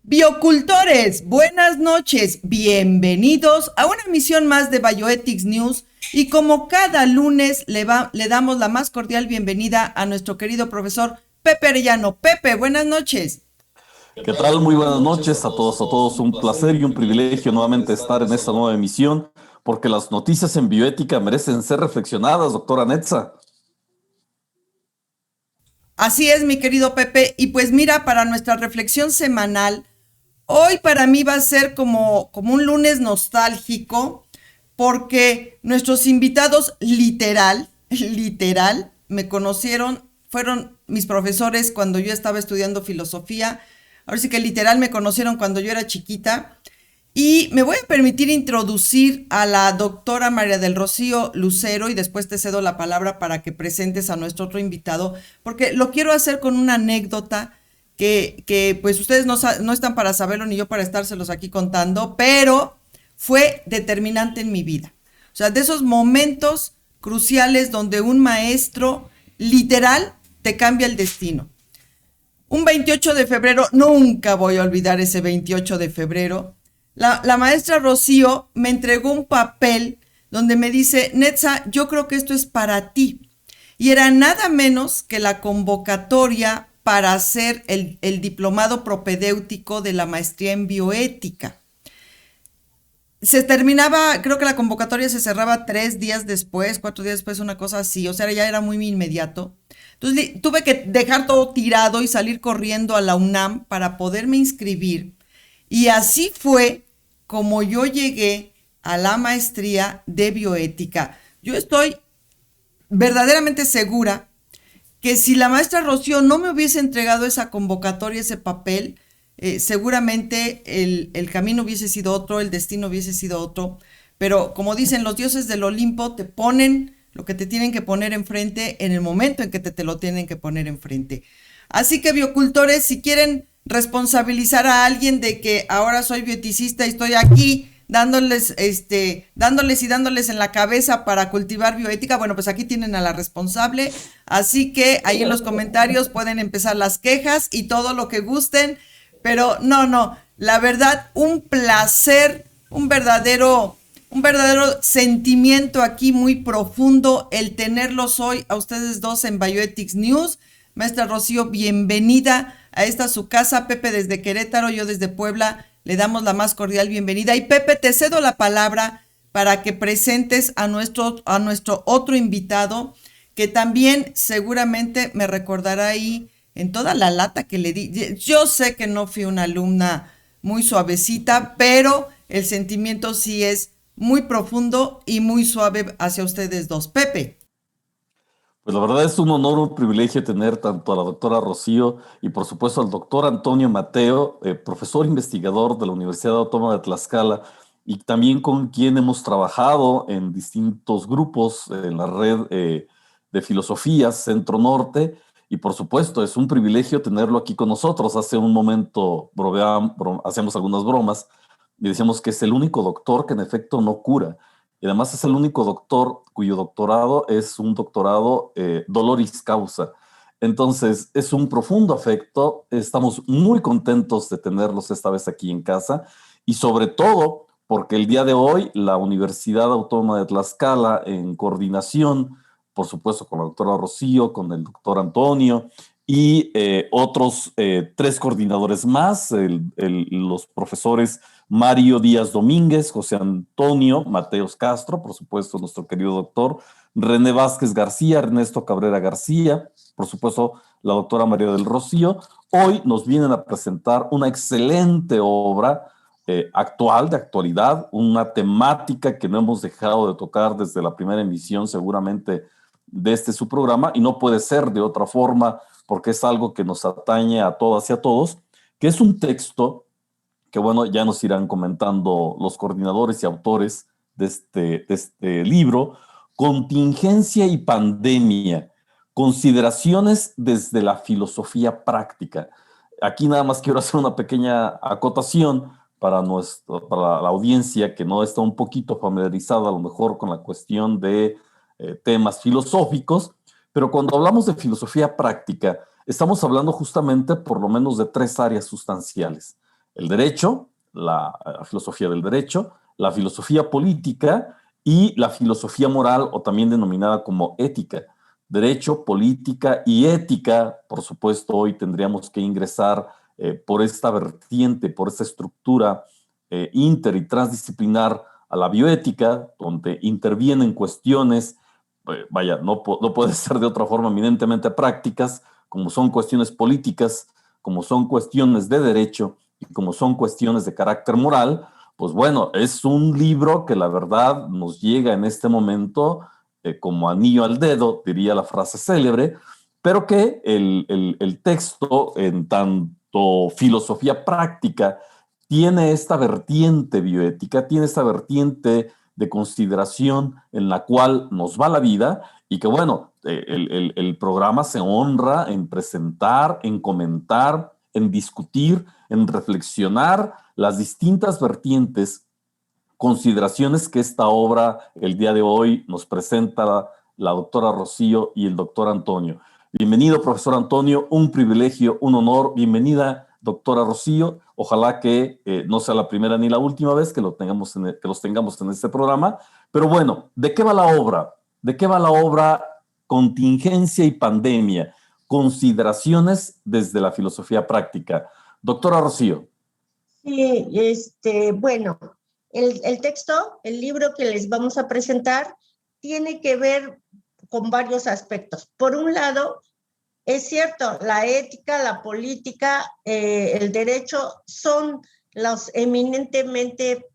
Biocultores, buenas noches, bienvenidos a una emisión más de Bioethics News y como cada lunes le damos la más cordial bienvenida a nuestro querido profesor Pepe Arellano. Pepe, buenas noches. ¿Qué tal? Muy buenas noches a todos. Un placer y un privilegio nuevamente estar en esta nueva emisión, porque las noticias en bioética merecen ser reflexionadas, doctora Netza. Así es, mi querido Pepe, y pues mira, para nuestra reflexión semanal, hoy para mí va a ser como un lunes nostálgico, porque nuestros invitados literal, me conocieron, fueron mis profesores cuando yo estaba estudiando filosofía. Ahora sí que literal me conocieron cuando yo era chiquita. Y me voy a permitir introducir a la doctora María del Rocío Lucero y después te cedo la palabra para que presentes a nuestro otro invitado, porque lo quiero hacer con una anécdota que pues ustedes no están para saberlo ni yo para estárselos aquí contando, pero fue determinante en mi vida. O sea, de esos momentos cruciales donde un maestro literal te cambia el destino. Un 28 de febrero, nunca voy a olvidar ese 28 de febrero, la maestra Rocío me entregó un papel donde me dice, Netza, yo creo que esto es para ti. Y era nada menos que la convocatoria para hacer el diplomado propedéutico de la maestría en bioética. Se terminaba, creo que la convocatoria se cerraba 3 días después, 4 días después, una cosa así, o sea, ya era muy inmediato. Entonces tuve que dejar todo tirado y salir corriendo a la UNAM para poderme inscribir. Y así fue como yo llegué a la maestría de bioética. Yo estoy verdaderamente segura que si la maestra Rocío no me hubiese entregado esa convocatoria, ese papel, seguramente el camino hubiese sido otro, el destino hubiese sido otro. Pero como dicen los dioses del Olimpo, te ponen lo que te tienen que poner enfrente en el momento en que te lo tienen que poner enfrente. Así que biocultores, si quieren responsabilizar a alguien de que ahora soy bioeticista y estoy aquí dándoles en la cabeza para cultivar bioética, bueno, pues aquí tienen a la responsable, así que ahí en los comentarios pueden empezar las quejas y todo lo que gusten, pero no, la verdad, un placer, un verdadero sentimiento aquí muy profundo el tenerlos hoy a ustedes dos en Bioethics News. Maestra Rocío, bienvenida a esta su casa. Pepe desde Querétaro, yo desde Puebla, le damos la más cordial bienvenida. Y Pepe, te cedo la palabra para que presentes a nuestro otro invitado, que también seguramente me recordará ahí en toda la lata que le di. Yo sé que no fui una alumna muy suavecita, pero el sentimiento sí es muy profundo y muy suave hacia ustedes dos. Pepe. Pues la verdad es un honor, un privilegio tener tanto a la doctora Rocío y por supuesto al doctor Antonio Mateo, profesor investigador de la Universidad Autónoma de Tlaxcala y también con quien hemos trabajado en distintos grupos en la red de filosofías Centro Norte. Y por supuesto, es un privilegio tenerlo aquí con nosotros. Hace un momento hacíamos algunas bromas y decíamos que es el único doctor que en efecto no cura. Y además es el único doctor cuyo doctorado es un doctorado doloris causa. Entonces, es un profundo afecto. Estamos muy contentos de tenerlos esta vez aquí en casa y sobre todo porque el día de hoy la Universidad Autónoma de Tlaxcala, en coordinación, por supuesto, con la doctora Rocío, con el doctor Antonio y otros 3 coordinadores más, los profesores Mario Díaz Domínguez, José Antonio Mateos Castro, por supuesto, nuestro querido doctor, René Vázquez García, Ernesto Cabrera García, por supuesto, la doctora María del Rocío. Hoy nos vienen a presentar una excelente obra actual, de actualidad, una temática que no hemos dejado de tocar desde la primera emisión, seguramente, de su programa, y no puede ser de otra forma, porque es algo que nos atañe a todas y a todos, que es un texto que bueno, ya nos irán comentando los coordinadores y autores de este libro, Contingencia y Pandemia, consideraciones desde la filosofía práctica. Aquí nada más quiero hacer una pequeña acotación para la audiencia que no está un poquito familiarizada a lo mejor con la cuestión de temas filosóficos, pero cuando hablamos de filosofía práctica, estamos hablando justamente por lo menos de 3 áreas sustanciales. el derecho, la filosofía del derecho, la filosofía política y la filosofía moral, o también denominada como ética. Derecho, política y ética, por supuesto, hoy tendríamos que ingresar por esta vertiente, por esta estructura inter y transdisciplinar a la bioética, donde intervienen cuestiones, vaya, no puede ser de otra forma, eminentemente prácticas, como son cuestiones políticas, como son cuestiones de derecho y como son cuestiones de carácter moral. Pues bueno, es un libro que la verdad nos llega en este momento como anillo al dedo, diría la frase célebre, pero que el texto, en tanto filosofía práctica, tiene esta vertiente bioética, tiene esta vertiente de consideración en la cual nos va la vida y que bueno, el programa se honra en presentar, en comentar, en discutir, en reflexionar las distintas vertientes, consideraciones que esta obra el día de hoy nos presenta la doctora Rocío y el doctor Antonio. Bienvenido, profesor Antonio, un privilegio, un honor. Bienvenida, doctora Rocío. Ojalá que no sea la primera ni la última vez que los tengamos en este programa. Pero bueno, ¿de qué va la obra? ¿De qué va la obra Contingencia y Pandemia? Consideraciones desde la filosofía práctica. Doctora Rocío. Sí, bueno, el texto, el libro que les vamos a presentar, tiene que ver con varios aspectos. Por un lado, es cierto, la ética, la política, el derecho son los eminentemente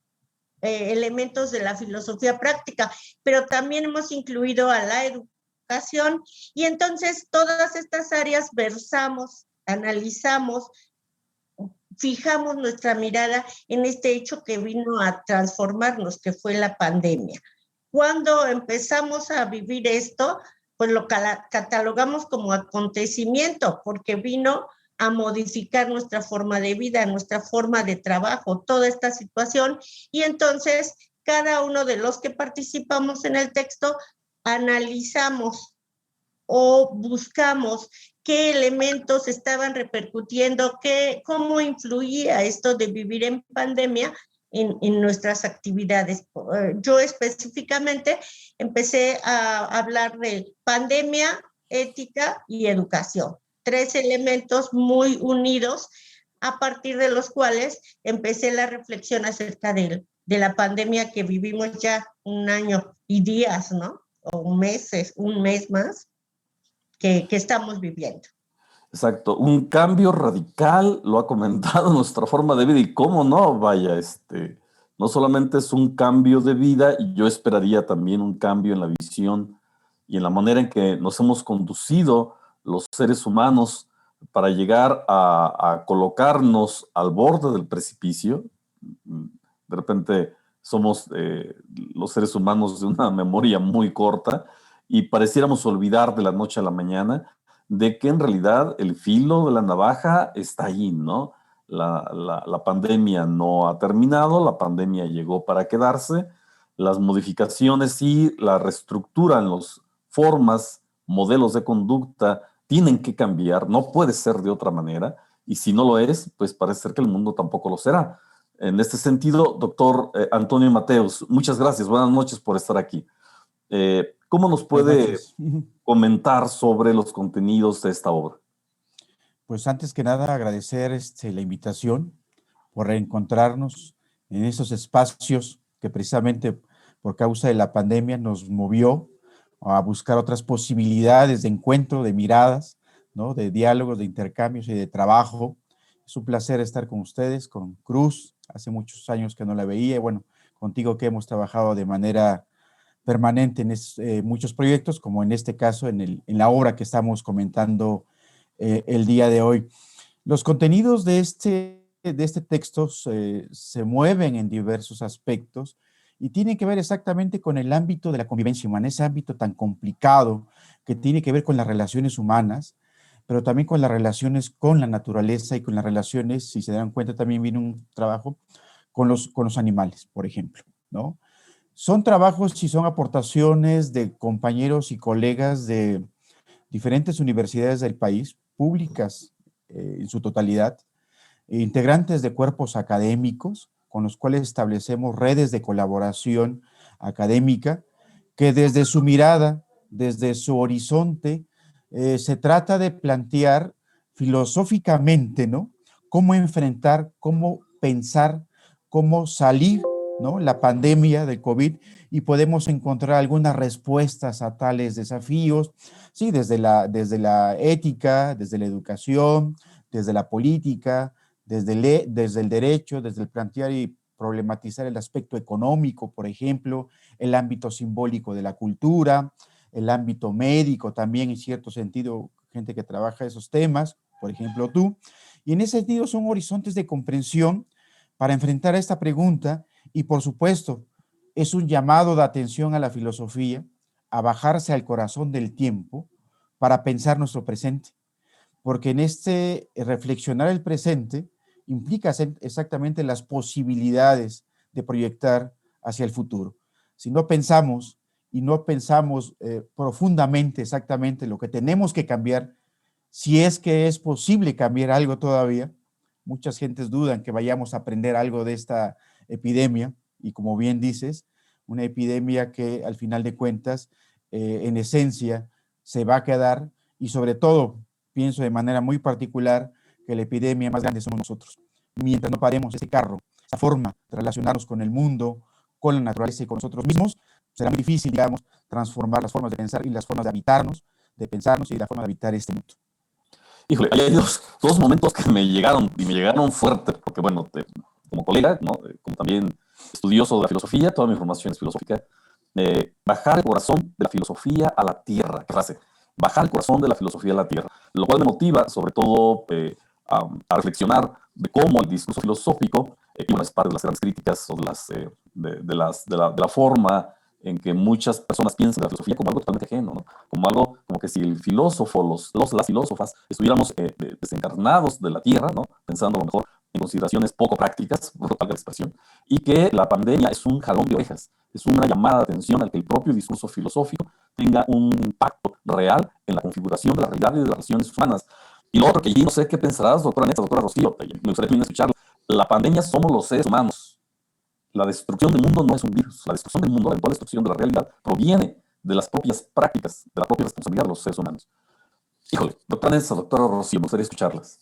elementos de la filosofía práctica, pero también hemos incluido a la educación y entonces todas estas áreas versamos, analizamos, fijamos nuestra mirada en este hecho que vino a transformarnos, que fue la pandemia. Cuando empezamos a vivir esto, pues lo catalogamos como acontecimiento, porque vino a modificar nuestra forma de vida, nuestra forma de trabajo, toda esta situación, y entonces cada uno de los que participamos en el texto analizamos o buscamos qué elementos estaban repercutiendo, cómo influía esto de vivir en pandemia en nuestras actividades. Yo específicamente empecé a hablar de pandemia, ética y educación. 3 elementos muy unidos a partir de los cuales empecé la reflexión acerca de la pandemia que vivimos ya 1 año y días, ¿no? O meses, 1 mes más que estamos viviendo. Exacto, un cambio radical, lo ha comentado, nuestra forma de vida y cómo no, vaya, no solamente es un cambio de vida, yo esperaría también un cambio en la visión y en la manera en que nos hemos conducido los seres humanos para llegar a colocarnos al borde del precipicio. De repente somos los seres humanos de una memoria muy corta y pareciéramos olvidar de la noche a la mañana de que en realidad el filo de la navaja está ahí, ¿no? La pandemia no ha terminado, la pandemia llegó para quedarse, las modificaciones y la reestructura en las formas, modelos de conducta tienen que cambiar, no puede ser de otra manera, y si no lo es, pues parece ser que el mundo tampoco lo será. En este sentido, doctor Antonio Mateos, muchas gracias, buenas noches por estar aquí. ¿Cómo nos puede comentar sobre los contenidos de esta obra? Pues antes que nada agradecer la invitación por reencontrarnos en esos espacios que precisamente por causa de la pandemia nos movió a buscar otras posibilidades de encuentro, de miradas, ¿no? De diálogos, de intercambios y de trabajo. Es un placer estar con ustedes, con Cruz, hace muchos años que no la veía, y bueno, contigo que hemos trabajado de manera permanente en muchos proyectos, como en este caso en la obra que estamos comentando el día de hoy. Los contenidos de este texto se mueven en diversos aspectos y tienen que ver exactamente con el ámbito de la convivencia humana, ese ámbito tan complicado que tiene que ver con las relaciones humanas, pero también con las relaciones con la naturaleza y con las relaciones, si se dan cuenta, también viene un trabajo con los animales, por ejemplo, ¿no? Son trabajos y son aportaciones de compañeros y colegas de diferentes universidades del país, públicas en su totalidad, integrantes de cuerpos académicos con los cuales establecemos redes de colaboración académica, que desde su mirada, desde su horizonte, se trata de plantear filosóficamente, ¿no? Cómo enfrentar, cómo pensar, cómo salir, ¿no? La pandemia del COVID, y podemos encontrar algunas respuestas a tales desafíos, sí, desde la ética, desde la educación, desde la política, desde el derecho, desde el plantear y problematizar el aspecto económico, por ejemplo, el ámbito simbólico de la cultura, el ámbito médico también, en cierto sentido, gente que trabaja esos temas, por ejemplo tú, y en ese sentido son horizontes de comprensión para enfrentar esta pregunta, y por supuesto es un llamado de atención a la filosofía, a bajarse al corazón del tiempo para pensar nuestro presente, porque en este reflexionar el presente implica exactamente las posibilidades de proyectar hacia el futuro. Si no pensamos y no pensamos profundamente exactamente lo que tenemos que cambiar, si es que es posible cambiar algo todavía, muchas gentes dudan que vayamos a aprender algo de esta epidemia, y como bien dices, una epidemia que al final de cuentas, en esencia, se va a quedar, y sobre todo, pienso de manera muy particular, que la epidemia más grande somos nosotros. Mientras no paremos ese carro, esa forma de relacionarnos con el mundo, con la naturaleza y con nosotros mismos, será muy difícil, digamos, transformar las formas de pensar y las formas de habitarnos, de pensarnos y la forma de habitar este mundo. Híjole, hay dos momentos que me llegaron, y me llegaron fuerte, porque bueno, como colega, ¿no? Como también estudioso de la filosofía, toda mi formación es filosófica, bajar el corazón de la filosofía a la tierra, qué frase, bajar el corazón de la filosofía a la tierra, lo cual me motiva sobre todo a reflexionar de cómo el discurso filosófico, y bueno, es parte de las grandes críticas o de la forma en que muchas personas piensan de la filosofía como algo totalmente ajeno, ¿no? Como algo, como que si el filósofo, las filósofas, estuviéramos desencarnados de la tierra, ¿no? Pensando a lo mejor en consideraciones poco prácticas, por tal expresión, y que la pandemia es un jalón de orejas, es una llamada de atención al que el propio discurso filosófico tenga un impacto real en la configuración de la realidad y de las relaciones humanas. Y lo otro, que yo no sé qué pensarás, doctora Neta, doctora Rocío, me gustaría también escucharlo. La pandemia somos los seres humanos. La destrucción del mundo no es un virus. La destrucción del mundo, la eventual destrucción de la realidad, proviene de las propias prácticas, de la propia responsabilidad de los seres humanos. Híjole, doctora Nessa, doctora Rocío, me gustaría escucharlas.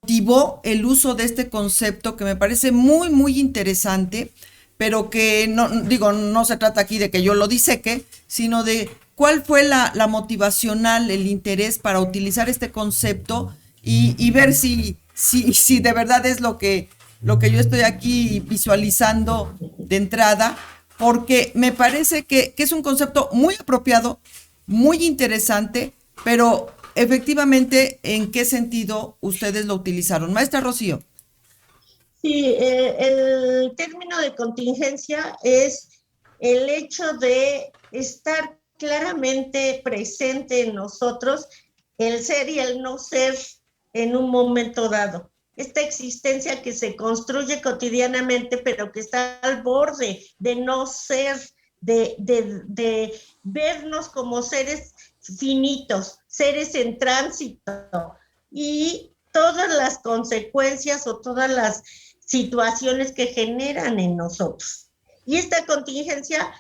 Motivó el uso de este concepto que me parece muy, muy interesante, pero que no, digo, no se trata aquí de que yo lo diseque, sino de cuál fue la motivacional, el interés para utilizar este concepto y ver si de verdad es lo que yo estoy aquí visualizando de entrada, porque me parece que es un concepto muy apropiado, muy interesante, pero efectivamente, ¿en qué sentido ustedes lo utilizaron? Maestra Rocío. Sí, el término de contingencia es el hecho de estar claramente presente en nosotros, el ser y el no ser en un momento dado. Esta existencia que se construye cotidianamente, pero que está al borde de no ser, de vernos como seres finitos, seres en tránsito, y todas las consecuencias o todas las situaciones que generan en nosotros. Y esta contingencia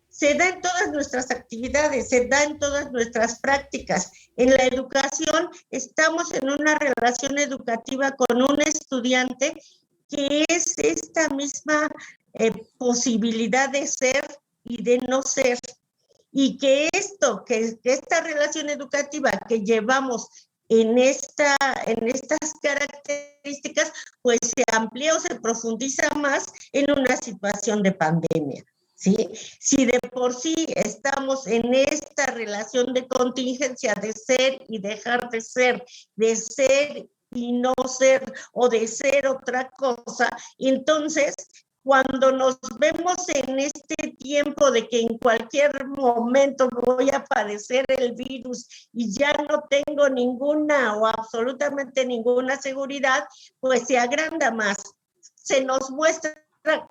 se da en todas nuestras actividades, se da en todas nuestras prácticas. En la educación estamos en una relación educativa con un estudiante que es esta misma posibilidad de ser y de no ser. Y que esta relación educativa que llevamos en estas características, pues se amplía o se profundiza más en una situación de pandemia. ¿sí? Si de por sí estamos en esta relación de contingencia de ser y dejar de ser y no ser, o de ser otra cosa, entonces cuando nos vemos en este tiempo de que en cualquier momento voy a padecer el virus y ya no tengo ninguna o absolutamente ninguna seguridad, pues se agranda más, se nos muestra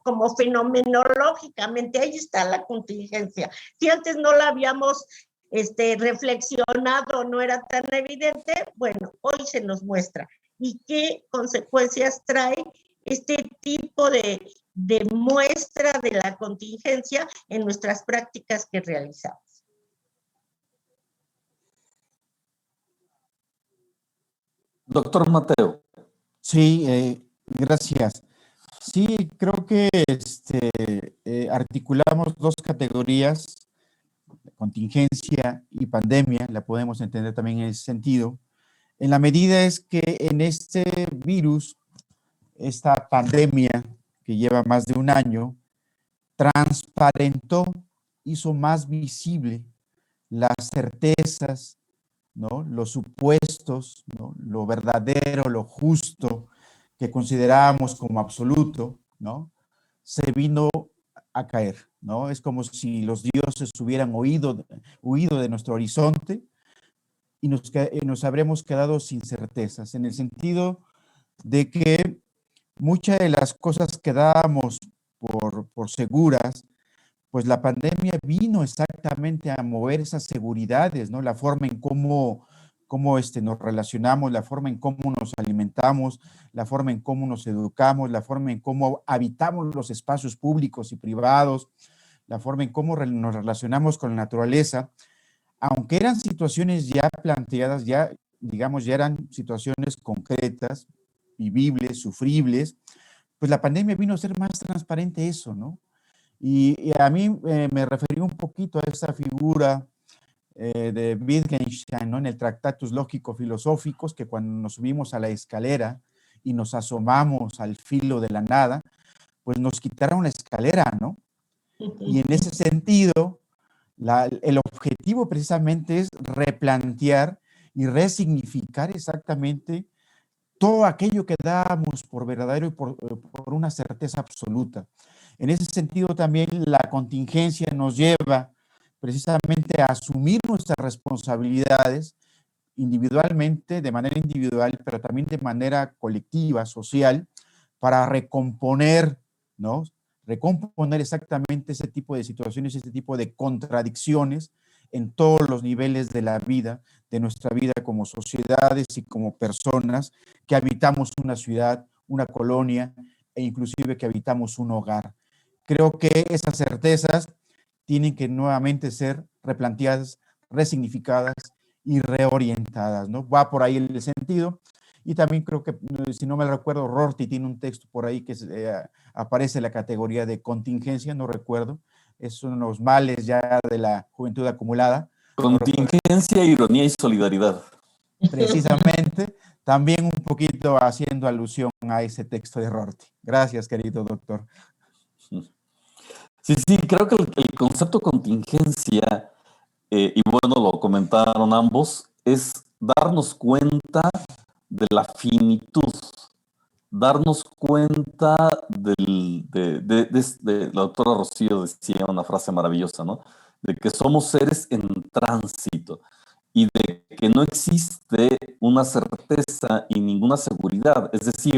como fenomenológicamente, ahí está la contingencia. Si antes no la habíamos reflexionado, no era tan evidente, bueno, hoy se nos muestra. ¿Y qué consecuencias trae este tipo de muestra de la contingencia en nuestras prácticas que realizamos? Doctor Mateo. Sí, gracias. Sí, creo que articulamos dos categorías, contingencia y pandemia, la podemos entender también en ese sentido, en la medida es que en este virus, esta pandemia que lleva más de un año, transparentó, hizo más visible las certezas, ¿no? Los supuestos, ¿no? Lo verdadero, lo justo que considerábamos como absoluto, ¿no? Se vino a caer, ¿no? Es como si los dioses hubieran huido de nuestro horizonte y nos habremos quedado sin certezas, en el sentido de que muchas de las cosas que dábamos por seguras, pues la pandemia vino exactamente a mover esas seguridades, ¿no? La forma en cómo nos relacionamos, la forma en cómo nos alimentamos, la forma en cómo nos educamos, la forma en cómo habitamos los espacios públicos y privados, la forma en cómo nos relacionamos con la naturaleza, aunque eran situaciones ya planteadas, ya, digamos, ya eran situaciones concretas, vivibles, sufribles, pues la pandemia vino a ser más transparente eso, ¿no? Y a mí me referí un poquito a esa figura de Wittgenstein, ¿no? En el Tractatus Lógico-Filosóficos, que cuando nos subimos a la escalera y nos asomamos al filo de la nada, pues nos quitaron la escalera, ¿no? Y en ese sentido, el objetivo precisamente es replantear y resignificar exactamente todo aquello que dábamos por verdadero y por una certeza absoluta. En ese sentido también la contingencia nos lleva precisamente a asumir nuestras responsabilidades individualmente, de manera individual, pero también de manera colectiva, social, para recomponer, ¿no? Recomponer exactamente ese tipo de situaciones, ese tipo de contradicciones en todos los niveles de la vida, de nuestra vida como sociedades y como personas que habitamos una ciudad, una colonia e inclusive que habitamos un hogar. Creo que esas certezas tienen que nuevamente ser replanteadas, resignificadas y reorientadas, ¿no? Va por ahí el sentido. Y también creo que, si no me recuerdo, Rorty tiene un texto por ahí que aparece en la categoría de contingencia, no recuerdo. Es uno de los males ya de la juventud acumulada. Contingencia, ironía y solidaridad. Precisamente, también un poquito haciendo alusión a ese texto de Rorty. Gracias, querido doctor. Sí, creo que el concepto contingencia, y bueno, lo comentaron ambos, es darnos cuenta de la finitud, darnos cuenta la doctora Rocío decía una frase maravillosa, ¿no? De que somos seres en tránsito y de que no existe una certeza y ninguna seguridad. Es decir,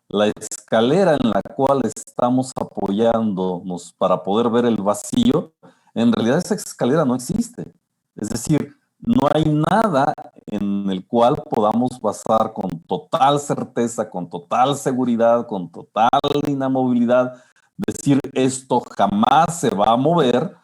la escalera en la cual estamos apoyándonos para poder ver el vacío, en realidad esa escalera no existe. Es decir, no hay nada en el cual podamos basar con total certeza, con total seguridad, con total inamovilidad, decir esto jamás se va a mover,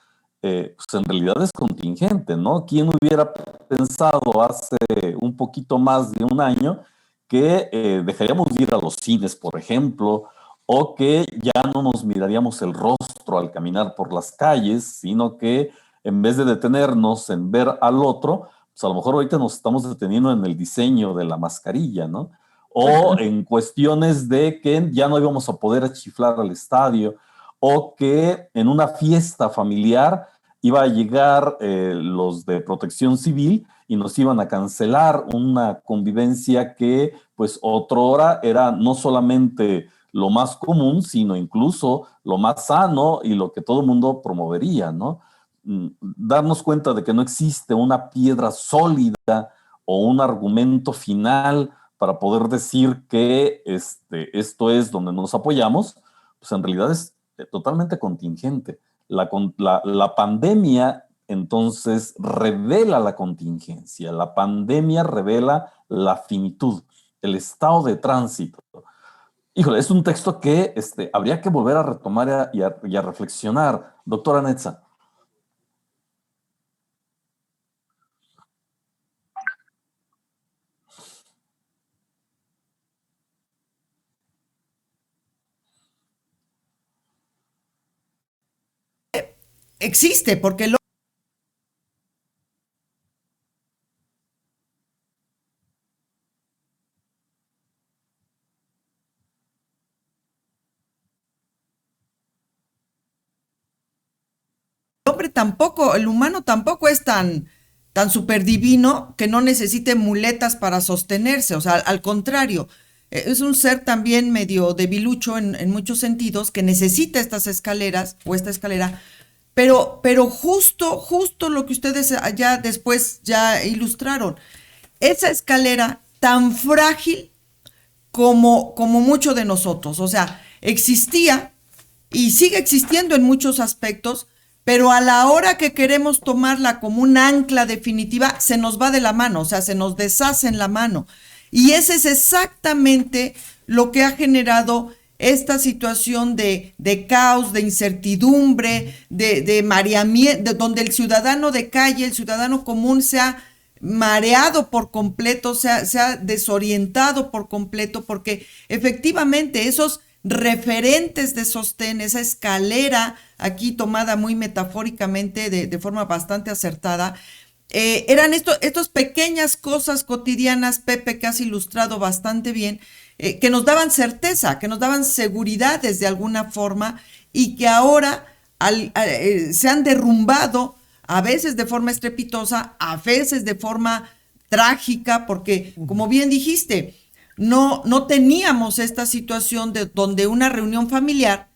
pues en realidad es contingente, ¿no? ¿Quién hubiera pensado hace un poquito más de un año que dejaríamos de ir a los cines, por ejemplo, o que ya no nos miraríamos el rostro al caminar por las calles, sino que en vez de detenernos en ver al otro, pues a lo mejor ahorita nos estamos deteniendo en el diseño de la mascarilla, ¿no? O en cuestiones de que ya no íbamos a poder chiflar al estadio, o que en una fiesta familiar iba a llegar los de Protección Civil y nos iban a cancelar una convivencia que pues otrora era no solamente lo más común, sino incluso lo más sano y lo que todo el mundo promovería, ¿no? Darnos cuenta de que no existe una piedra sólida o un argumento final para poder decir que esto es donde nos apoyamos, pues en realidad es totalmente contingente. La pandemia entonces revela la contingencia, la pandemia revela la finitud, el estado de tránsito. Híjole, es un texto que habría que volver a retomar y a reflexionar. Doctora Netza. Existe, porque el hombre tampoco, el humano tampoco es tan súper divino que no necesite muletas para sostenerse, o sea, al contrario, es un ser también medio debilucho en muchos sentidos que necesita estas escaleras o esta escalera, pero justo lo que ustedes ya después ya ilustraron, esa escalera tan frágil como mucho de nosotros, o sea, existía y sigue existiendo en muchos aspectos, pero a la hora que queremos tomarla como un ancla definitiva, se nos va de la mano, o sea, se nos deshace en la mano. Y ese es exactamente lo que ha generado esta situación de caos, de incertidumbre, de mareamiento, donde el ciudadano de calle, el ciudadano común se ha mareado por completo, se ha desorientado por completo, porque efectivamente esos referentes de sostén, esa escalera, aquí tomada muy metafóricamente de forma bastante acertada, eran estos pequeñas cosas cotidianas, Pepe, que has ilustrado bastante bien, que nos daban certeza, que nos daban seguridades de alguna forma y que ahora se han derrumbado a veces de forma estrepitosa, a veces de forma trágica, porque como bien dijiste, no teníamos esta situación de donde una reunión familiar,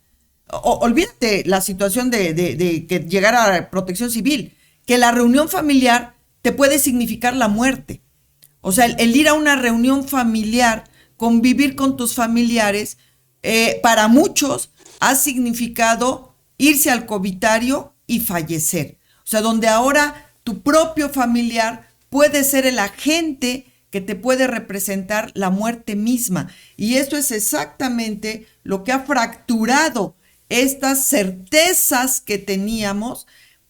olvídate la situación de que llegara a Protección Civil, que la reunión familiar te puede significar la muerte. O sea, el ir a una reunión familiar, convivir con tus familiares, para muchos ha significado irse al covitario y fallecer. O sea, donde ahora tu propio familiar puede ser el agente que te puede representar la muerte misma. Y esto es exactamente lo que ha fracturado estas certezas que teníamos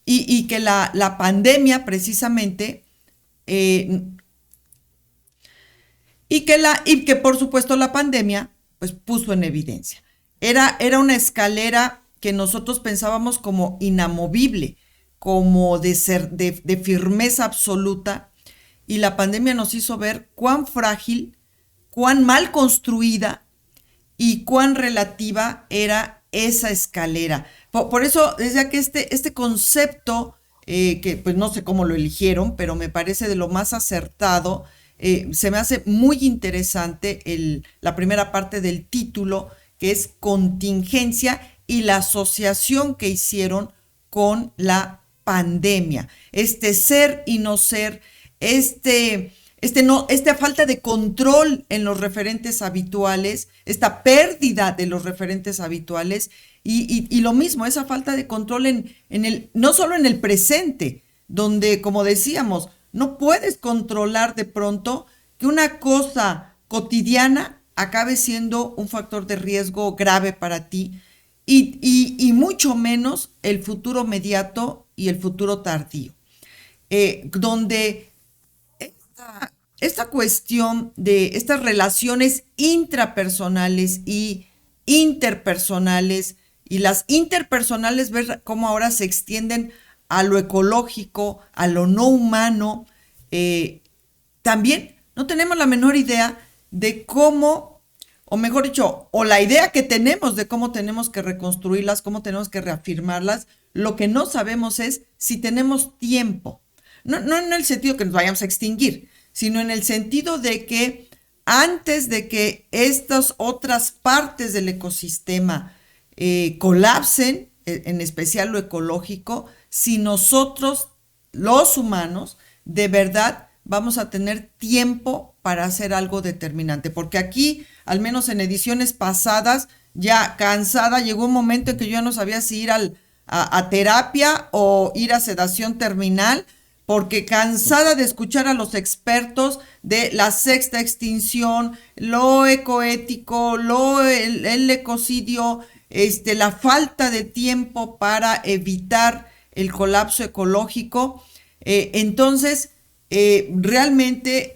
y que la pandemia precisamente, y que por supuesto la pandemia pues puso en evidencia. Era una escalera que nosotros pensábamos como inamovible, como de firmeza absoluta, y la pandemia nos hizo ver cuán frágil, cuán mal construida y cuán relativa era esa escalera. Por eso, desde que este concepto, que pues no sé cómo lo eligieron, pero me parece de lo más acertado, se me hace muy interesante la primera parte del título, que es contingencia y la asociación que hicieron con la pandemia. Este ser y no ser, esta falta de control en los referentes habituales, esta pérdida de los referentes habituales y lo mismo, esa falta de control no solo en el presente, donde, como decíamos, no puedes controlar de pronto que una cosa cotidiana acabe siendo un factor de riesgo grave para ti y mucho menos el futuro inmediato y el futuro tardío, donde esta cuestión de estas relaciones intrapersonales y interpersonales, y las interpersonales, ver cómo ahora se extienden a lo ecológico, a lo no humano, también no tenemos la menor idea de cómo o mejor dicho, o la idea que tenemos de cómo tenemos que reconstruirlas, cómo tenemos que reafirmarlas, lo que no sabemos es si tenemos tiempo. No en el sentido que nos vayamos a extinguir, sino en el sentido de que antes de que estas otras partes del ecosistema colapsen, en especial lo ecológico, si nosotros, los humanos, de verdad vamos a tener tiempo para hacer algo determinante. Porque aquí, al menos en ediciones pasadas, ya cansada, llegó un momento en que yo ya no sabía si ir a terapia o ir a sedación terminal, porque cansada de escuchar a los expertos de la sexta extinción, lo ecoético, el ecocidio, la falta de tiempo para evitar el colapso ecológico. Entonces, realmente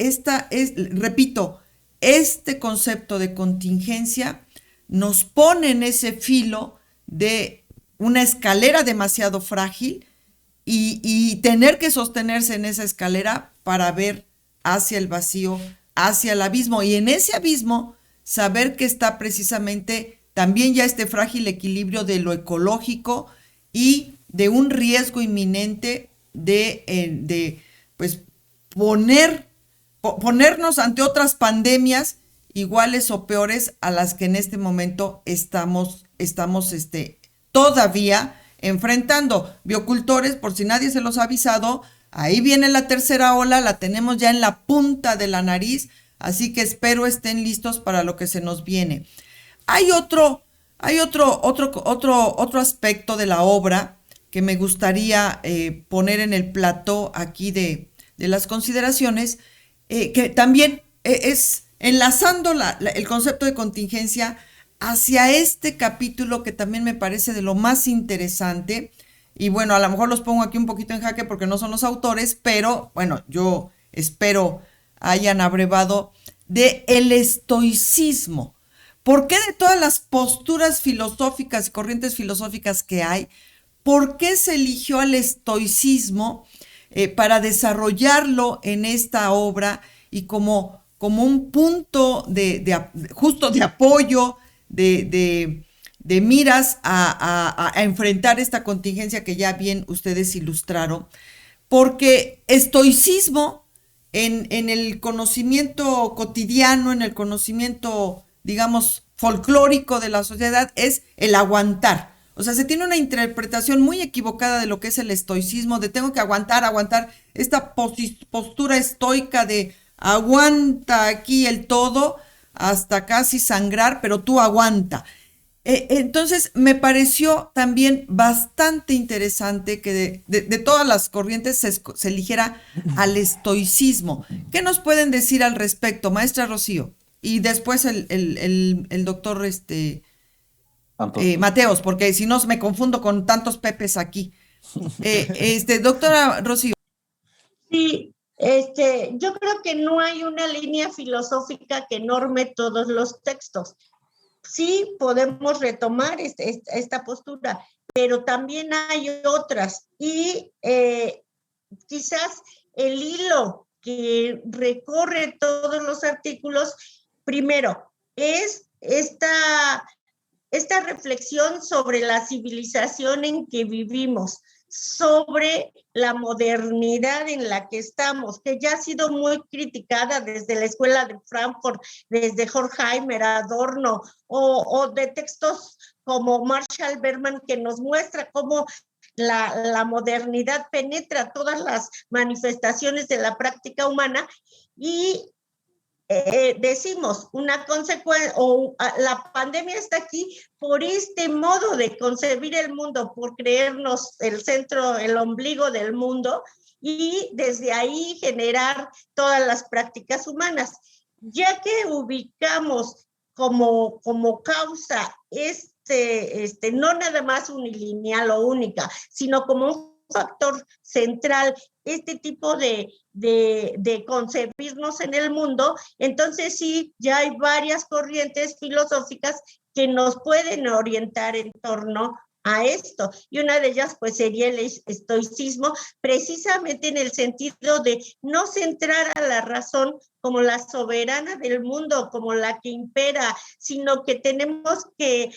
repito, este concepto de contingencia nos pone en ese filo de una escalera demasiado frágil y tener que sostenerse en esa escalera para ver hacia el vacío, hacia el abismo, y en ese abismo saber que está precisamente también ya este frágil equilibrio de lo ecológico y de un riesgo inminente de pues ponernos ante otras pandemias iguales o peores a las que en este momento estamos todavía enfrentando. Biocultores, por si nadie se los ha avisado, ahí viene la tercera ola, la tenemos ya en la punta de la nariz, así que espero estén listos para lo que se nos viene. Hay otro aspecto de la obra que me gustaría poner en el plató aquí de las consideraciones, que también es enlazando el concepto de contingencia hacia este capítulo que también me parece de lo más interesante. Y bueno, a lo mejor los pongo aquí un poquito en jaque porque no son los autores, pero bueno, yo espero hayan abrevado de el estoicismo. ¿Por qué de todas las posturas filosóficas y corrientes filosóficas que hay, por qué se eligió al estoicismo para desarrollarlo en esta obra y como un punto justo de apoyo, de miras a enfrentar esta contingencia que ya bien ustedes ilustraron? Porque estoicismo en el conocimiento cotidiano, en el conocimiento, digamos, folclórico de la sociedad, es el aguantar. O sea, se tiene una interpretación muy equivocada de lo que es el estoicismo, de tengo que aguantar, esta postura estoica de aguanta aquí el todo hasta casi sangrar, pero tú aguanta. Entonces, me pareció también bastante interesante que de todas las corrientes se eligiera al estoicismo. ¿Qué nos pueden decir al respecto, maestra Rocío? Y después el doctor Mateos, porque si no me confundo con tantos Pepes aquí. Doctora Rocío. Sí, yo creo que no hay una línea filosófica que norme todos los textos. Sí podemos retomar esta postura, pero también hay otras. Y quizás el hilo que recorre todos los artículos, primero, es esta reflexión sobre la civilización en que vivimos, sobre la modernidad en la que estamos, que ya ha sido muy criticada desde la Escuela de Frankfurt, desde Horkheimer, Adorno, o de textos como Marshall Berman, que nos muestra cómo la modernidad penetra todas las manifestaciones de la práctica humana. Y decimos, una consecuencia, o la pandemia está aquí por este modo de concebir el mundo, por creernos el centro, el ombligo del mundo, y desde ahí generar todas las prácticas humanas. Ya que ubicamos como causa no nada más unilineal o única, sino como un factor central, este tipo de concebirnos en el mundo, entonces sí, ya hay varias corrientes filosóficas que nos pueden orientar en torno a esto. Y una de ellas pues sería el estoicismo, precisamente en el sentido de no centrar a la razón como la soberana del mundo, como la que impera, sino que tenemos que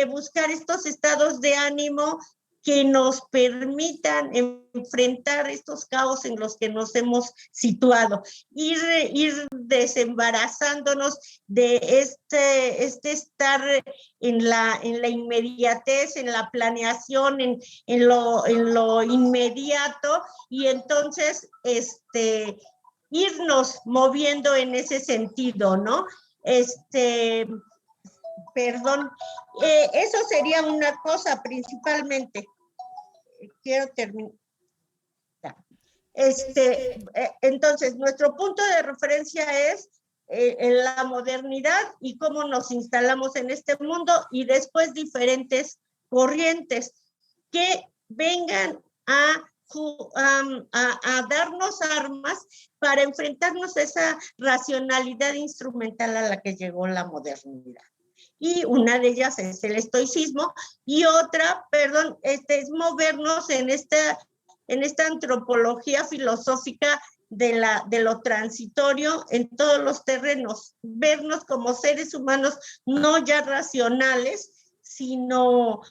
buscar estos estados de ánimo que nos permitan enfrentar estos caos en los que nos hemos situado, ir desembarazándonos de este estar en la inmediatez, en la planeación, en lo inmediato, y entonces irnos moviendo en ese sentido, ¿no? Perdón, eso sería una cosa principalmente. Quiero terminar. Entonces, nuestro punto de referencia es en la modernidad y cómo nos instalamos en este mundo, y después diferentes corrientes que vengan a darnos armas para enfrentarnos a esa racionalidad instrumental a la que llegó la modernidad. Y una de ellas es el estoicismo, y otra, es movernos en esta antropología filosófica de lo transitorio en todos los terrenos, vernos como seres humanos no ya racionales, sino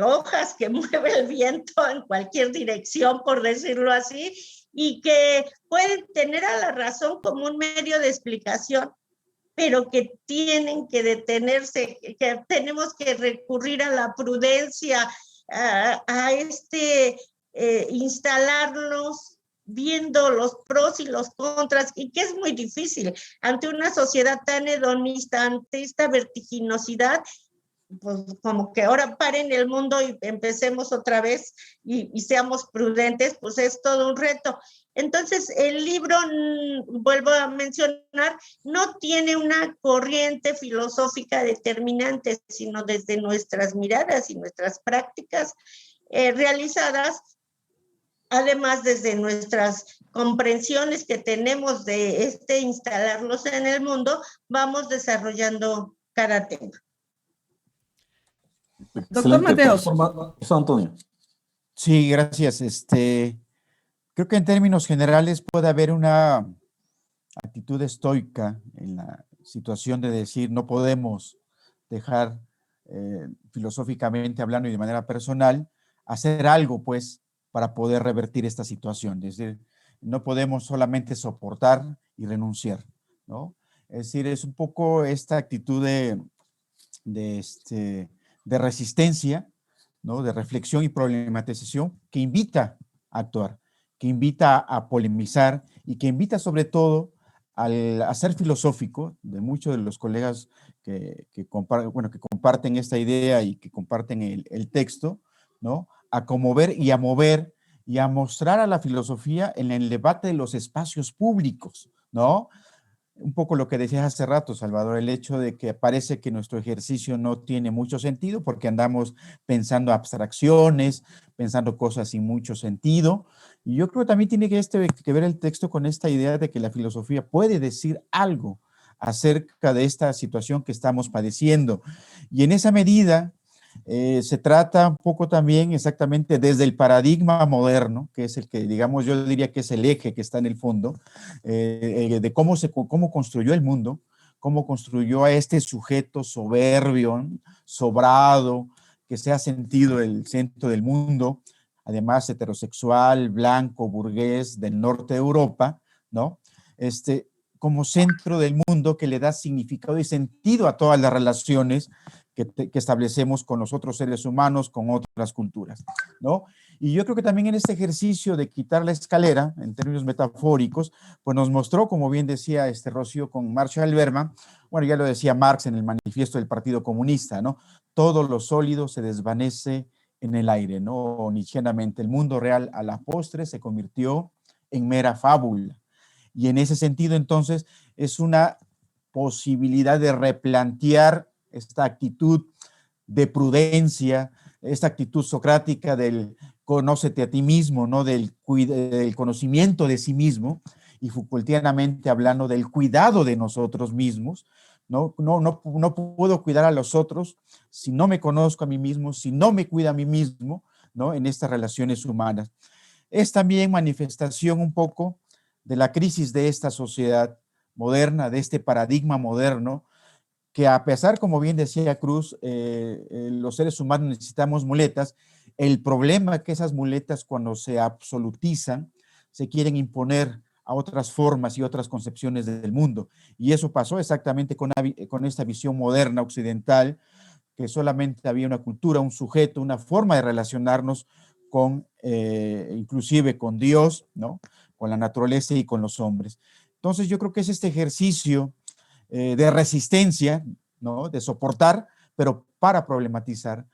hojas que mueve el viento en cualquier dirección, por decirlo así, y que pueden tener a la razón como un medio de explicación, pero que tienen que detenerse, que tenemos que recurrir a la prudencia, a instalarnos viendo los pros y los contras, y que es muy difícil ante una sociedad tan hedonista, ante esta vertiginosidad. Pues como que ahora paren el mundo y empecemos otra vez y seamos prudentes, pues es todo un reto. Entonces el libro, vuelvo a mencionar, no tiene una corriente filosófica determinante, sino desde nuestras miradas y nuestras prácticas realizadas, además desde nuestras comprensiones que tenemos de instalarlos en el mundo, vamos desarrollando cada tema. Doctor Mateos. Antonio. Sí, gracias. Creo que en términos generales puede haber una actitud estoica en la situación de decir no podemos dejar, filosóficamente hablando y de manera personal, hacer algo pues para poder revertir esta situación. Es decir, no podemos solamente soportar y renunciar, ¿no? Es decir, es un poco esta actitud de resistencia, ¿no? De reflexión y problematización que invita a actuar, que invita a polemizar y que invita sobre todo a ser filosófico, de muchos de los colegas que comparten esta idea y que comparten el texto, ¿no? A conmover y a mover y a mostrar a la filosofía en el debate de los espacios públicos, ¿no? Un poco lo que decías hace rato, Salvador, el hecho de que parece que nuestro ejercicio no tiene mucho sentido porque andamos pensando abstracciones, pensando cosas sin mucho sentido. Y yo creo que también tiene que ver el texto con esta idea de que la filosofía puede decir algo acerca de esta situación que estamos padeciendo. Y en esa medida se trata un poco también exactamente desde el paradigma moderno, que es el que, digamos, yo diría que es el eje que está en el fondo, de cómo construyó el mundo, cómo construyó a este sujeto soberbio, sobrado, que se ha sentido el centro del mundo, además heterosexual, blanco, burgués, del norte de Europa, ¿no? Como centro del mundo que le da significado y sentido a todas las relaciones que establecemos con los otros seres humanos, con otras culturas, ¿no? Y yo creo que también en este ejercicio de quitar la escalera, en términos metafóricos, pues nos mostró, como bien decía Rocío con Marshall Berman, bueno, ya lo decía Marx en el manifiesto del Partido Comunista, ¿no? Todo lo sólido se desvanece en el aire, ¿no? Nietzscheanamente, el mundo real a la postre se convirtió en mera fábula. Y en ese sentido, entonces, es una posibilidad de replantear esta actitud de prudencia, esta actitud socrática del conócete a ti mismo, ¿no? Del conocimiento de sí mismo, y Foucaultianamente hablando del cuidado de nosotros mismos, No puedo cuidar a los otros si no me conozco a mí mismo, si no me cuido a mí mismo, ¿no? En estas relaciones humanas. Es también manifestación un poco de la crisis de esta sociedad moderna, de este paradigma moderno, que a pesar, como bien decía Cruz, los seres humanos necesitamos muletas. El problema es que esas muletas, cuando se absolutizan, se quieren imponer a otras formas y otras concepciones del mundo. Y eso pasó exactamente con esta visión moderna occidental, que solamente había una cultura, un sujeto, una forma de relacionarnos con, inclusive con Dios, ¿no? Con la naturaleza y con los hombres. Entonces yo creo que es este ejercicio de resistencia, ¿no? De soportar, pero para problematizar,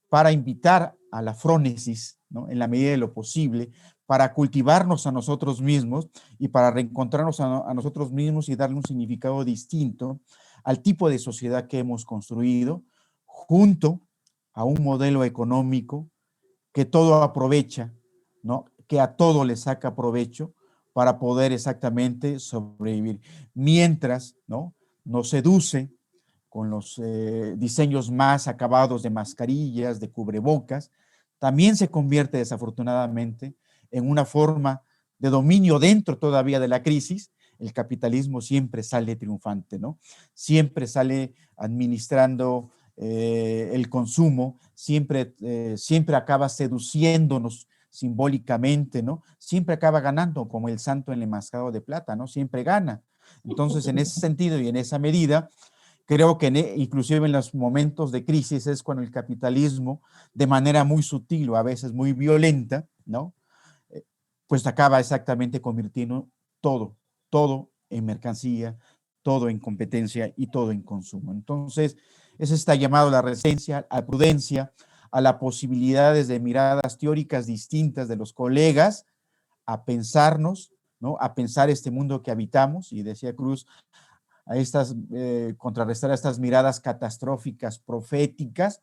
para invitar a la frónesis, ¿no? En la medida de lo posible, para cultivarnos a nosotros mismos y para reencontrarnos a nosotros mismos y darle un significado distinto al tipo de sociedad que hemos construido, junto a un modelo económico que todo aprovecha, ¿no? Que a todo le saca provecho para poder exactamente sobrevivir. Mientras, ¿no? Nos seduce con los diseños más acabados de mascarillas, de cubrebocas, también se convierte desafortunadamente en una forma de dominio dentro todavía de la crisis. El capitalismo siempre sale triunfante, ¿no? Siempre sale administrando el consumo, siempre acaba seduciéndonos simbólicamente, ¿no? Siempre acaba ganando, como el santo en el enmascarado de plata, ¿no? Siempre gana. Entonces, en ese sentido y en esa medida, creo que inclusive en los momentos de crisis es cuando el capitalismo, de manera muy sutil o a veces muy violenta, ¿no? Pues acaba exactamente convirtiendo todo en mercancía, todo en competencia y todo en consumo. Entonces, eso está llamado a la resistencia, a la prudencia, a las posibilidades de miradas teóricas distintas de los colegas, a pensarnos, ¿no? A pensar este mundo que habitamos, y decía Cruz, a estas, contrarrestar a estas miradas catastróficas, proféticas.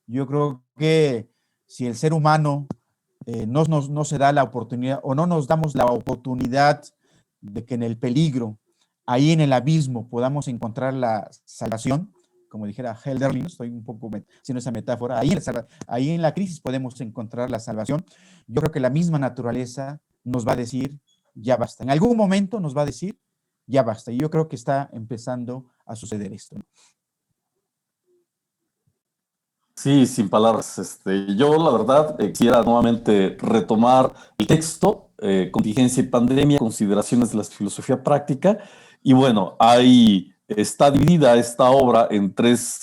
Yo creo que si el ser humano no se da la oportunidad o no nos damos la oportunidad de que en el peligro, ahí en el abismo, podamos encontrar la salvación, como dijera Helderlin, estoy un poco haciendo esa metáfora, ahí en la crisis podemos encontrar la salvación. Yo creo que la misma naturaleza nos va a decir, ya basta. En algún momento nos va a decir, ya basta. Y yo creo que está empezando a suceder esto. Sí, sin palabras. Yo, la verdad, quisiera nuevamente retomar el texto, Contingencia y Pandemia, Consideraciones de la Filosofía Práctica. Y bueno, ahí está dividida esta obra en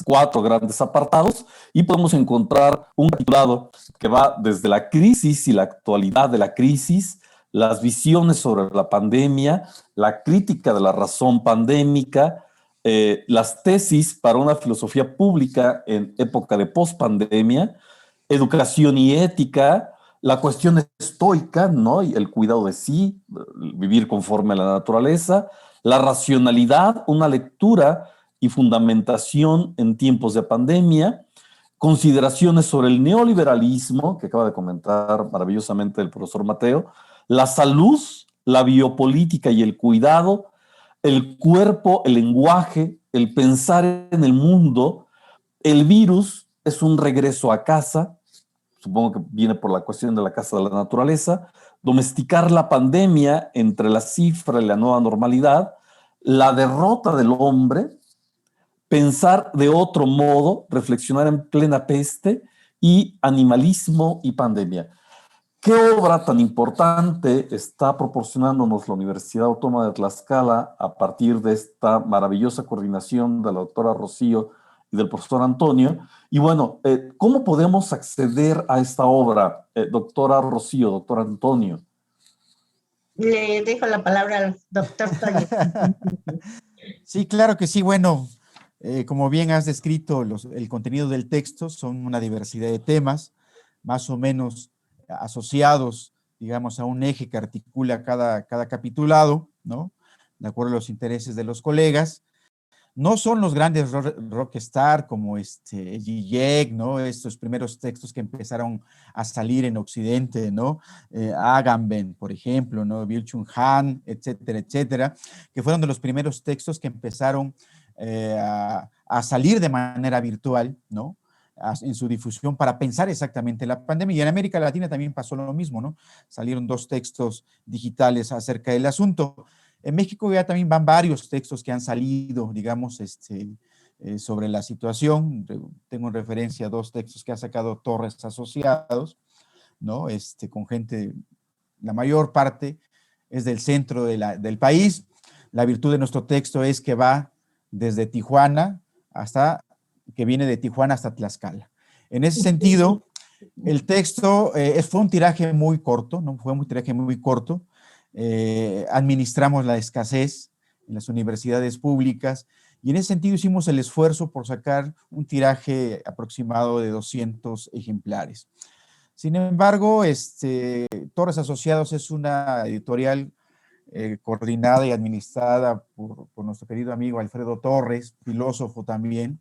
cuatro grandes apartados y podemos encontrar un capitulado que va desde la crisis y la actualidad de la crisis, las visiones sobre la pandemia, la crítica de la razón pandémica, las tesis para una filosofía pública en época de pospandemia, educación y ética, la cuestión estoica, ¿no? Y el cuidado de sí, vivir conforme a la naturaleza, la racionalidad, una lectura y fundamentación en tiempos de pandemia, consideraciones sobre el neoliberalismo, que acaba de comentar maravillosamente el profesor Mateo, la salud, la biopolítica y el cuidado, el cuerpo, el lenguaje, el pensar en el mundo, el virus es un regreso a casa, supongo que viene por la cuestión de la casa de la naturaleza, domesticar la pandemia entre la cifra y la nueva normalidad, la derrota del hombre, pensar de otro modo, reflexionar en plena peste y animalismo y pandemia. ¿Qué obra tan importante está proporcionándonos la Universidad Autónoma de Tlaxcala a partir de esta maravillosa coordinación de la doctora Rocío y del profesor Antonio? Y bueno, ¿cómo podemos acceder a esta obra, doctora Rocío, doctor Antonio? Le dejo la palabra al doctor Toño. Sí, claro que sí. Bueno, como bien has descrito, el contenido del texto son una diversidad de temas, más o menos asociados, digamos, a un eje que articula cada capitulado, ¿no? De acuerdo a los intereses de los colegas. No son los grandes rockstar como Zizek, ¿no? Estos primeros textos que empezaron a salir en Occidente, ¿no? Agamben, por ejemplo, ¿no? Byung-Chul Han, etcétera, etcétera, que fueron de los primeros textos que empezaron a salir de manera virtual, ¿no? En su difusión para pensar exactamente en la pandemia. Y en América Latina también pasó lo mismo, ¿no? Salieron 2 textos digitales acerca del asunto. En México ya también van varios textos que han salido, digamos, sobre la situación. Tengo en referencia 2 textos que ha sacado Torres Asociados, ¿no? Con gente, la mayor parte es del centro del país. La virtud de nuestro texto es que va desde Tijuana que viene de Tijuana hasta Tlaxcala. En ese sentido, el texto fue un tiraje muy corto, ¿no? Fue un tiraje muy corto. Administramos la escasez en las universidades públicas y en ese sentido hicimos el esfuerzo por sacar un tiraje aproximado de 200 ejemplares. Sin embargo, Torres Asociados es una editorial coordinada y administrada por nuestro querido amigo Alfredo Torres, filósofo también,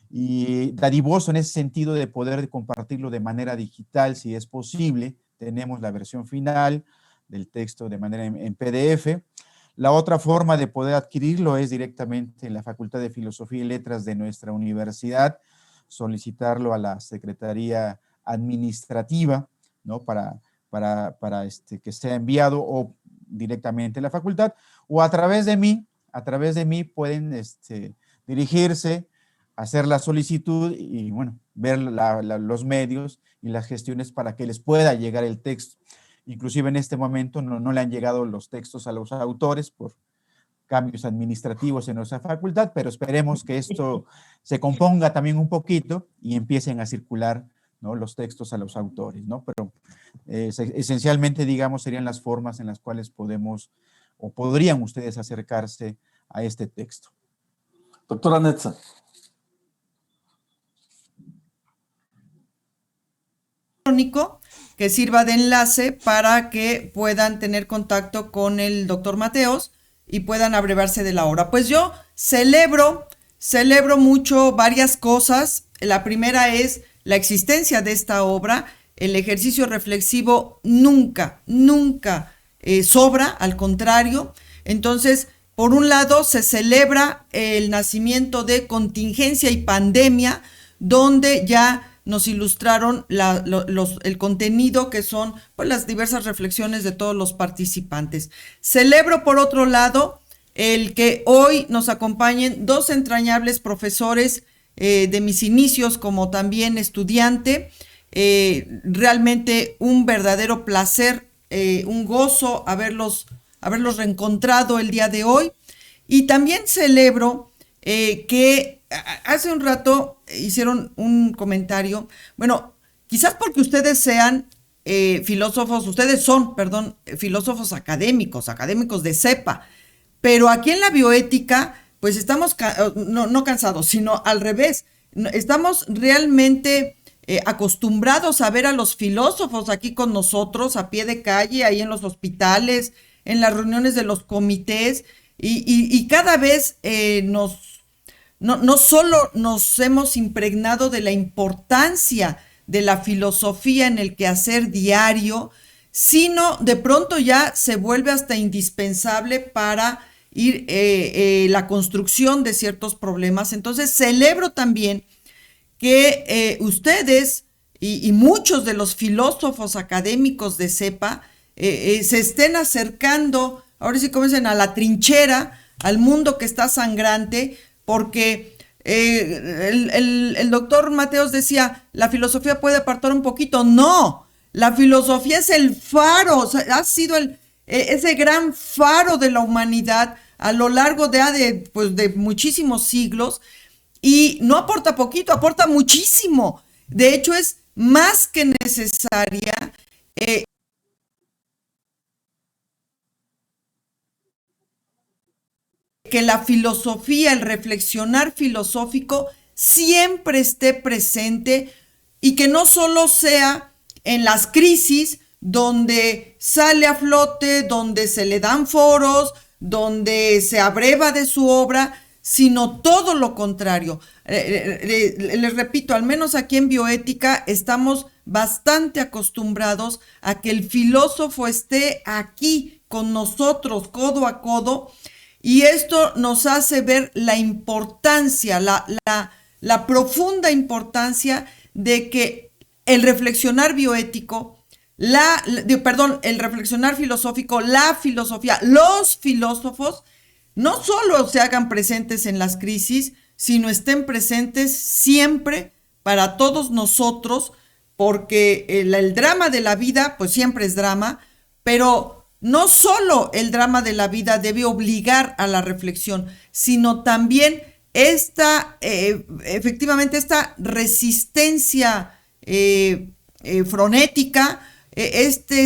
y dadivoso en ese sentido de poder compartirlo de manera digital si es posible. Tenemos la versión final del texto de manera en PDF. La otra forma de poder adquirirlo es directamente en la Facultad de Filosofía y Letras de nuestra universidad, solicitarlo a la Secretaría Administrativa, ¿no? para que sea enviado o directamente a la facultad, o a través de mí pueden dirigirse, hacer la solicitud y, bueno, ver los medios y las gestiones para que les pueda llegar el texto. Inclusive en este momento no le han llegado los textos a los autores por cambios administrativos en nuestra facultad, pero esperemos que esto se componga también un poquito y empiecen a circular, ¿no? Los textos a los autores, ¿no? Pero esencialmente, digamos, serían las formas en las cuales podemos o podrían ustedes acercarse a este texto. Doctora Netza. Que sirva de enlace para que puedan tener contacto con el doctor Mateos y puedan abrevarse de la obra. Pues yo celebro mucho varias cosas. La primera es la existencia de esta obra. El ejercicio reflexivo nunca sobra, al contrario. Entonces, por un lado, se celebra el nacimiento de Contingencia y Pandemia, donde ya nos ilustraron el contenido que son, pues, las diversas reflexiones de todos los participantes. Celebro, por otro lado, el que hoy nos acompañen 2 entrañables profesores de mis inicios como también estudiante. Realmente un verdadero placer, un gozo haberlos reencontrado el día de hoy. Y también celebro que hace un rato hicieron un comentario, bueno, quizás porque ustedes sean filósofos académicos de cepa, pero aquí en la bioética, pues estamos, no cansados, sino al revés, estamos realmente acostumbrados a ver a los filósofos aquí con nosotros, a pie de calle, ahí en los hospitales, en las reuniones de los comités, y cada vez no solo nos hemos impregnado de la importancia de la filosofía en el quehacer diario, sino de pronto ya se vuelve hasta indispensable para la construcción de ciertos problemas. Entonces celebro también que ustedes y muchos de los filósofos académicos de cepa se estén acercando, ahora sí como dicen, a la trinchera, al mundo que está sangrante, porque el doctor Mateos decía, la filosofía puede apartar un poquito. No, la filosofía es el faro, o sea, ha sido ese gran faro de la humanidad a lo largo de muchísimos siglos, y no aporta poquito, aporta muchísimo. De hecho, es más que necesaria que la filosofía, el reflexionar filosófico siempre esté presente, y que no solo sea en las crisis donde sale a flote, donde se le dan foros, donde se abreva de su obra, sino todo lo contrario. Les repito, al menos aquí en bioética estamos bastante acostumbrados a que el filósofo esté aquí con nosotros, codo a codo, y esto nos hace ver la importancia, la profunda importancia de que el reflexionar bioético, el reflexionar filosófico, la filosofía, los filósofos, no solo se hagan presentes en las crisis, sino estén presentes siempre para todos nosotros, porque el drama de la vida, pues siempre es drama, pero no solo el drama de la vida debe obligar a la reflexión, sino también efectivamente esta resistencia frenética,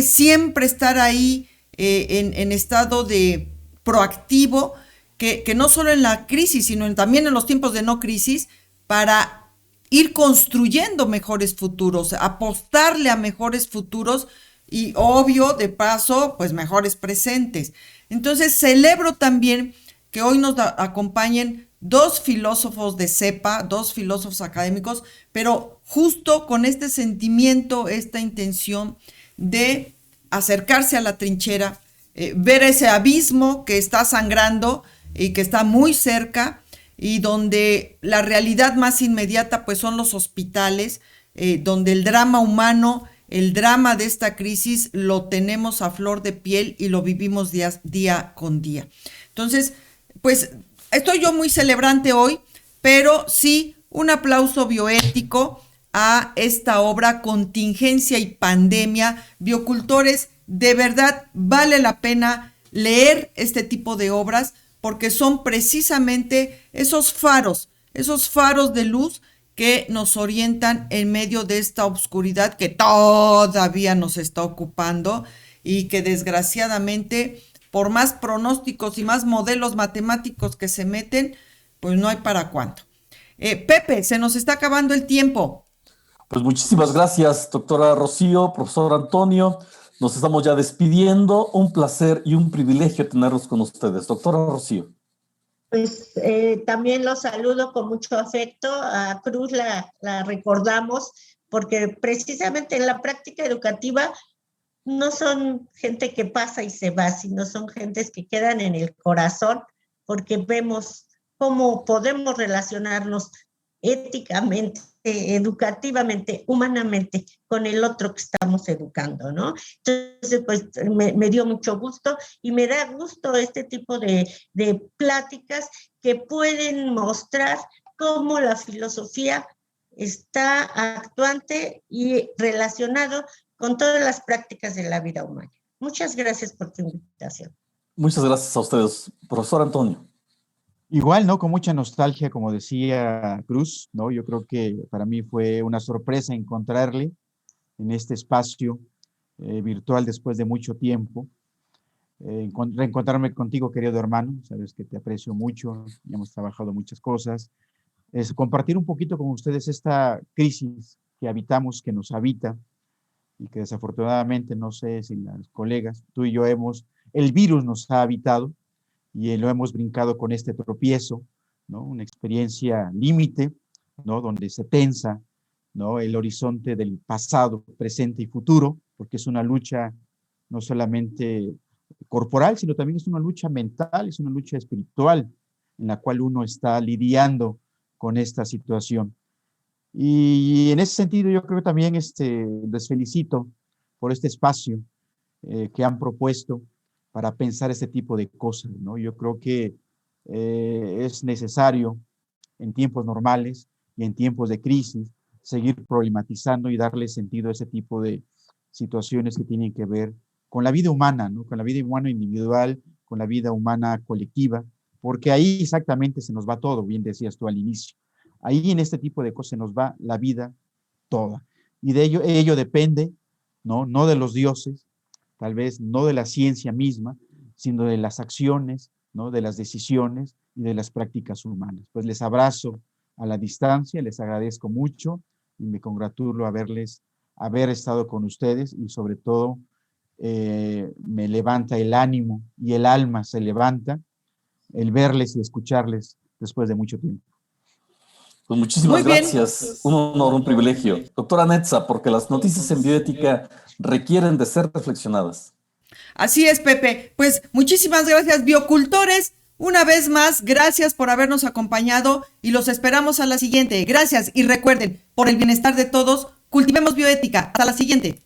siempre estar ahí en estado de proactivo, que no solo en la crisis, sino también en los tiempos de no crisis, para ir construyendo mejores futuros, apostarle a mejores futuros y, obvio, de paso, pues mejores presentes. Entonces, celebro también que hoy nos acompañen dos filósofos de cepa, dos filósofos académicos, pero justo con este sentimiento, esta intención de acercarse a la trinchera, ver ese abismo que está sangrando y que está muy cerca, y donde la realidad más inmediata pues son los hospitales, donde el drama humano, el drama de esta crisis lo tenemos a flor de piel y lo vivimos día con día. Entonces, pues estoy yo muy celebrante hoy, pero sí un aplauso bioético a esta obra Contingencia y Pandemia. Biocultores, de verdad vale la pena leer este tipo de obras, porque son precisamente esos faros de luz que nos orientan en medio de esta oscuridad que todavía nos está ocupando y que desgraciadamente, por más pronósticos y más modelos matemáticos que se meten, pues no hay para cuánto. Pepe, se nos está acabando el tiempo. Pues muchísimas gracias, doctora Rocío, profesor Antonio. Nos estamos ya despidiendo. Un placer y un privilegio tenerlos con ustedes. Doctora Rocío. Pues también los saludo con mucho afecto. A Cruz la recordamos porque precisamente en la práctica educativa no son gente que pasa y se va, sino son gentes que quedan en el corazón, porque vemos cómo podemos relacionarnos éticamente, educativamente, humanamente con el otro que estamos educando, ¿no? Entonces, pues me dio mucho gusto y me da gusto este tipo de pláticas que pueden mostrar cómo la filosofía está actuante y relacionado con todas las prácticas de la vida humana. Muchas gracias por tu invitación. Muchas gracias a ustedes, profesor Antonio. Igual, ¿no? Con mucha nostalgia, como decía Cruz, ¿no? Yo creo que para mí fue una sorpresa encontrarle en este espacio virtual después de mucho tiempo. Reencontrarme contigo, querido hermano, sabes que te aprecio mucho, y hemos trabajado muchas cosas. Es compartir un poquito con ustedes esta crisis que habitamos, que nos habita, y que desafortunadamente, no sé si las colegas, tú y yo el virus nos ha habitado, y lo hemos brincado con este tropiezo, ¿no? Una experiencia límite, ¿no? Donde se tensa, ¿no? El horizonte del pasado, presente y futuro, porque es una lucha no solamente corporal, sino también es una lucha mental, es una lucha espiritual, en la cual uno está lidiando con esta situación. Y en ese sentido yo creo que también les felicito por este espacio que han propuesto para pensar este tipo de cosas, ¿no? Yo creo que es necesario en tiempos normales y en tiempos de crisis seguir problematizando y darle sentido a ese tipo de situaciones que tienen que ver con la vida humana, ¿no? Con la vida humana individual, con la vida humana colectiva, porque ahí exactamente se nos va todo, bien decías tú al inicio. Ahí en este tipo de cosas se nos va la vida toda. Y de ello depende, ¿no? No de los dioses, tal vez no de la ciencia misma, sino de las acciones, ¿no? De las decisiones y de las prácticas humanas. Pues les abrazo a la distancia, les agradezco mucho y me congratulo haber estado con ustedes y sobre todo me levanta el ánimo y el alma se levanta el verles y escucharles después de mucho tiempo. Pues muchísimas gracias, un honor, un privilegio. Doctora Netza, porque las noticias en bioética requieren de ser reflexionadas. Así es, Pepe. Pues muchísimas gracias, biocultores. Una vez más, gracias por habernos acompañado y los esperamos a la siguiente. Gracias y recuerden, por el bienestar de todos, cultivemos bioética. Hasta la siguiente.